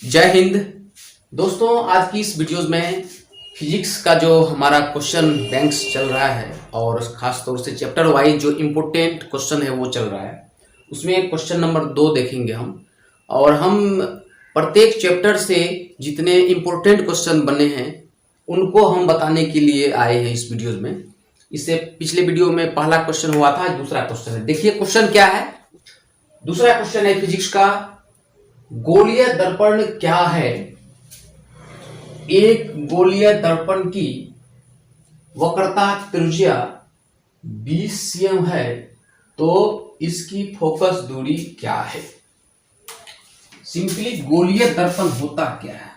जय हिंद दोस्तों। आज की इस वीडियोस में फिजिक्स का जो हमारा क्वेश्चन बैंक्स चल रहा है और खास तौर से चैप्टर वाइज जो इम्पोर्टेंट क्वेश्चन है वो चल रहा है, उसमें क्वेश्चन नंबर 2 देखेंगे हम। और हम प्रत्येक चैप्टर से जितने इम्पोर्टेंट क्वेश्चन बने हैं उनको हम बताने के लिए आए हैं इस वीडियोज में। इससे पिछले वीडियो में पहला क्वेश्चन हुआ था, दूसरा क्वेश्चन है। देखिए क्वेश्चन क्या है। दूसरा क्वेश्चन है फिजिक्स का, गोलीय दर्पण क्या है। एक गोलीय दर्पण की वक्रता त्रिज्या 20 cm है, तो इसकी फोकस दूरी क्या है। सिंपली गोलीय दर्पण होता क्या है।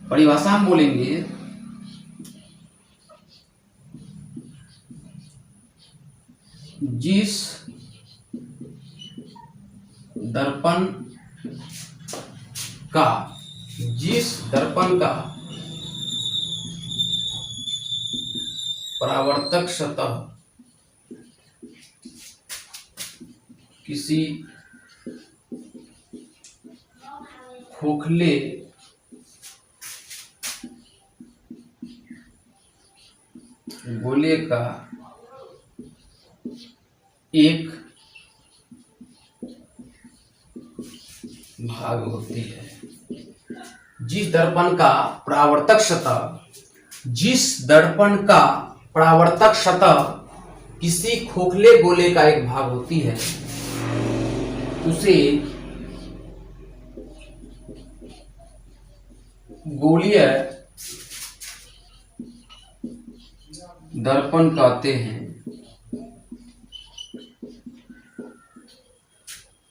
परिभाषा हम बोलेंगे जिस दर्पण का परावर्तक सतह किसी खोखले गोले का एक भाग होती है। जिस दर्पण का परावर्तक सतह किसी खोखले गोले का एक भाग होती है, उसे गोलीय दर्पण कहते हैं।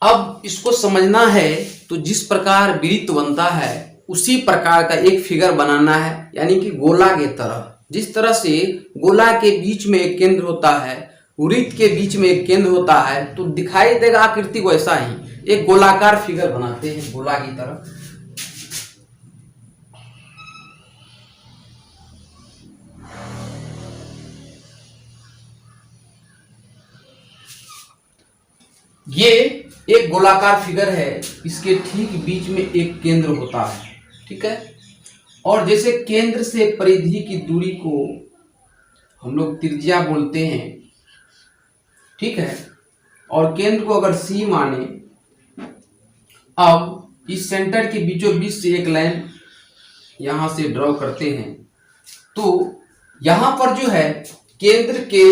अब इसको समझना है तो जिस प्रकार वृत्त बनता है उसी प्रकार का एक फिगर बनाना है, यानी कि गोला के तरह। जिस तरह से गोला के बीच में एक केंद्र होता है, वृत्त के बीच में एक केंद्र होता है, तो दिखाई देगा आकृति को ऐसा ही एक गोलाकार फिगर बनाते हैं गोला की तरह। ये एक गोलाकार फिगर है, इसके ठीक बीच में एक केंद्र होता है, ठीक है। और जैसे केंद्र से परिधि की दूरी को हम लोग त्रिज्या बोलते हैं, ठीक है। और केंद्र को अगर C माने, अब इस सेंटर के बीचों बीच से एक लाइन यहां से ड्रॉ करते हैं, तो यहां पर जो है केंद्र के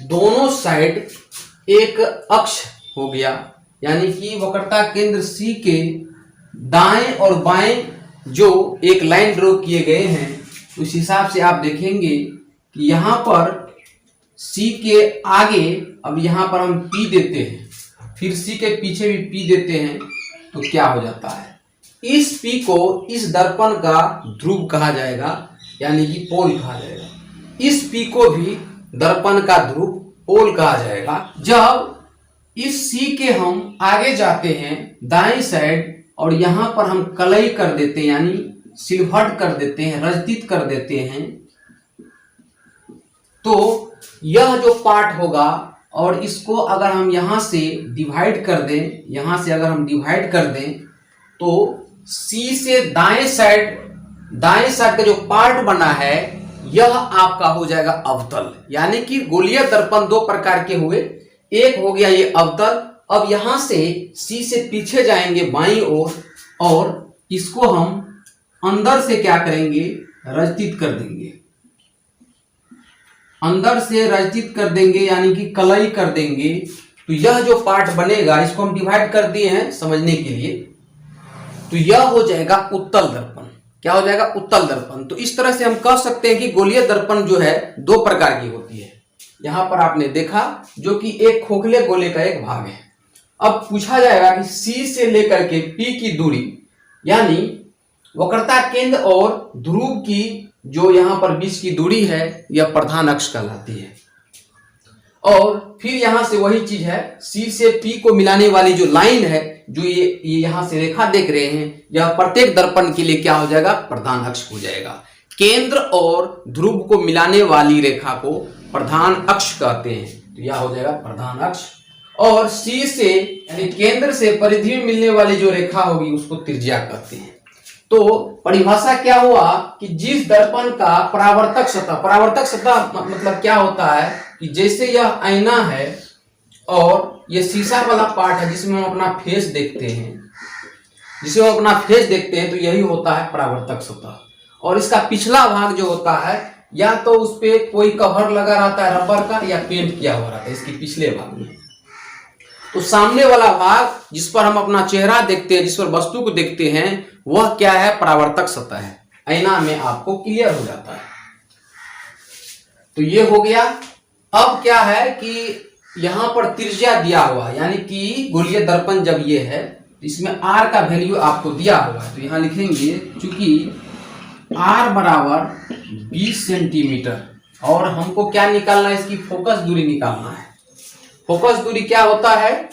दोनों साइड एक अक्ष हो गया, यानी कि वक्रता केंद्र C के दाएं और बाएं जो एक लाइन ड्रॉ किए गए हैं, उस हिसाब से आप देखेंगे कि यहां पर C के आगे अब यहां पर हम P देते हैं, फिर C के पीछे भी P देते हैं, तो क्या हो जाता है, इस P को इस दर्पण का ध्रुव कहा जाएगा, यानी कि पोल कहा जाएगा। इस P को भी दर्पण का ध्रुव पोल कहा जाएगा। जब इस C के हम आगे जाते हैं दाएं साइड और यहां पर हम कलई कर देते हैं, यानी सिलवट कर देते हैं, रजतित कर देते हैं, तो यह जो पार्ट होगा, और इसको अगर हम यहां से डिवाइड कर दें, यहां से अगर हम डिवाइड कर दें, तो C से दाएं साइड का जो पार्ट बना है यह आपका हो जाएगा अवतल। यानी कि गोलीय दर्पण दो प्रकार के हुए, एक हो गया ये अवतल। अब यहां से C से पीछे जाएंगे बाईं ओर, और इसको हम अंदर से क्या करेंगे, रजतित कर देंगे। अंदर से रजतित कर देंगे, यानी कि कलई कर देंगे, तो यह जो पार्ट बनेगा, इसको हम डिवाइड कर दिए हैं समझने के लिए, तो यह हो जाएगा उत्तल दर्पण। क्या हो जाएगा, उत्तल दर्पण। तो इस तरह से हम कह सकते हैं कि गोलीय दर्पण जो है दो प्रकार की होती है। यहां पर आपने देखा जो कि एक खोखले गोले का एक भाग है। अब पूछा जाएगा कि C से लेकर के P की दूरी, यानी वक्रता केंद्र और ध्रुव की जो यहां पर बीच की दूरी है, यह प्रधान अक्ष कहलाती है। और फिर यहां से वही चीज है, C से P को मिलाने वाली जो लाइन है, जो ये यहां से रेखा देख रहे हैं, यह प्रत्येक दर्पण के लिए क्या हो जाएगा, प्रधान अक्ष हो जाएगा। केंद्र और ध्रुव को मिलाने वाली रेखा को प्रधान अक्ष कहते हैं, तो यह हो जाएगा प्रधान अक्ष। और सी से यानी केंद्र से परिधि में मिलने वाली जो रेखा होगी उसको त्रिज्या कहते हैं। तो परिभाषा क्या हुआ कि जिस दर्पण का परावर्तक सतह मतलब क्या होता है कि जैसे यह आईना है और ये शीशा वाला पार्ट है जिसमें हम अपना फेस देखते हैं, तो यही होता है परावर्तक सतह। और इसका पिछला भाग जो होता है या तो उस पे कोई कवर लगा रहता है रबर का या पेंट किया हुआ रहता है इसके पिछले भाग में। तो सामने वाला भाग जिस पर हम अपना चेहरा देखते हैं, जिस पर वस्तु को देखते हैं, वह क्या है? परावर्तक सतह है। आईना में आपको क्लियर हो जाता है। तो ये हो गया। अब क्या है कि यहां पर त्रिज्या दिया हुआ यानी कि गोलीय दर्पण जब ये है इसमें r का वैल्यू आपको दिया हुआ है। तो यहां लिखेंगे चूंकि r बराबर 20 सेंटीमीटर और हमको क्या निकालना है? इसकी फोकस दूरी निकालना है। फोकस दूरी क्या होता है?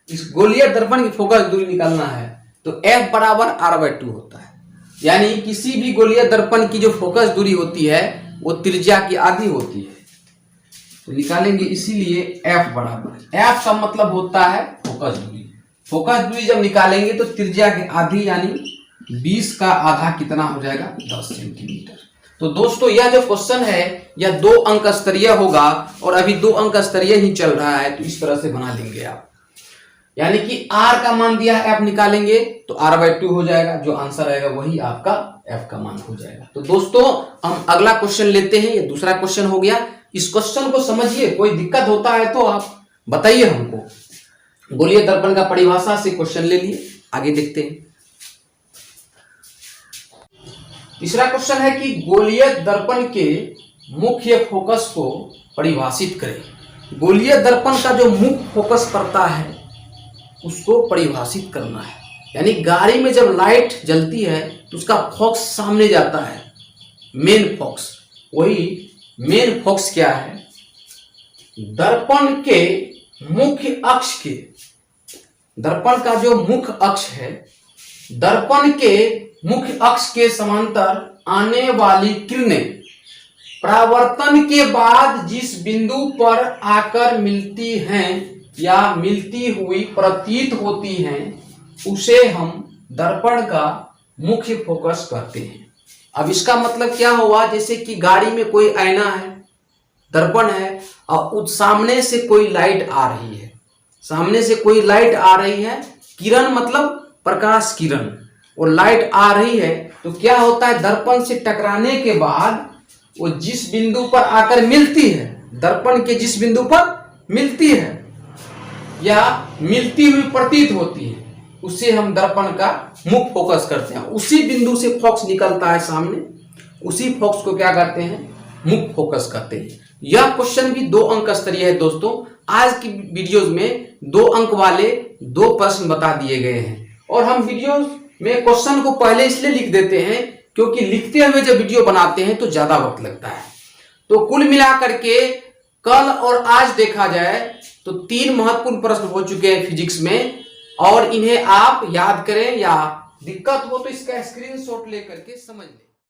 इस गोलीय दर्पण की फोकस दूरी निकालना है तो F बराबर r/2 होता है। यानी किसी भी गोलीय दर्पण की जो फोकस दूरी होती है वो त्रिज्या की आधी होती है। तो निकालेंगे इसीलिए F बराबर, F का मतलब होता है फोकस दूरी। फोकस दूरी जब निकालेंगे तो त्रिज्या की आधी यानी 20 का आधा कितना हो जाएगा? 10 सेंटीमीटर। तो दोस्तों यह जो क्वेश्चन है यह 2 अंक स्तरीय होगा और अभी 2 अंक स्तरीय ही चल रहा है। तो इस तरह से बना लेंगे आप, यानी कि r का मान दिया है, F निकालेंगे तो r/2 हो जाएगा। जो आंसर आएगा वही आपका F का मान हो जाएगा। तो दोस्तों हम अगला क्वेश्चन लेते हैं। ये दूसरा क्वेश्चन हो गया। इस क्वेश्चन को समझिए, कोई दिक्कत होता है तो आप बताइए हमको। गोलीय दर्पण का परिभाषा से क्वेश्चन ले लिए, आगे देखते हैं। तीसरा क्वेश्चन है कि गोलीय दर्पण के मुख्य फोकस को परिभाषित करें। गोलीय दर्पण का जो मुख्य फोकस पड़ता है उसको परिभाषित करना है। यानी गाड़ी में जब लाइट जलती है तो उसका फोकस सामने जाता है, मेन फोकस। वही मेन फोकस क्या है? दर्पण के मुख्य अक्ष के, दर्पण का जो मुख्य अक्ष है, दर्पण के मुख्य अक्ष के समांतर आने वाली किरणें परावर्तन के बाद जिस बिंदु पर आकर मिलती हैं या मिलती हुई प्रतीत होती हैं उसे हम दर्पण का मुख्य फोकस कहते हैं। अब इसका मतलब क्या हुआ? जैसे कि गाड़ी में कोई आईना है, दर्पण है और सामने से कोई लाइट आ रही है, सामने से कोई लाइट आ रही है, किरण मतलब प्रकाश किरण, और लाइट आ रही है तो क्या होता है? दर्पण से टकराने के बाद वो जिस बिंदु पर आकर मिलती है, दर्पण के जिस बिंदु पर मिलती है या मिलती हुई प्रतीत होती है, उसे हम दर्पण का मुख्य फोकस करते हैं। उसी बिंदु से फोकस निकलता है सामने, उसी फोकस को क्या करते हैं? मुख्य फोकस कहते हैं। यह क्वेश्चन भी 2 अंक स्तरीय है दोस्तों। आज की वीडियोस में 2 अंक वाले 2 प्रश्न बता दिए गए हैं और हम वीडियो में क्वेश्चन को पहले इसलिए लिख देते हैं क्योंकि लिखते हुए जब वीडियो बनाते हैं तो ज्यादा वक्त लगता है। तो कुल मिलाकर के कल और आज देखा जाए तो 3 महत्वपूर्ण प्रश्न हो चुके हैं फिजिक्स में और इन्हें आप याद करें या दिक्कत हो तो इसका स्क्रीनशॉट लेकर के समझ लें।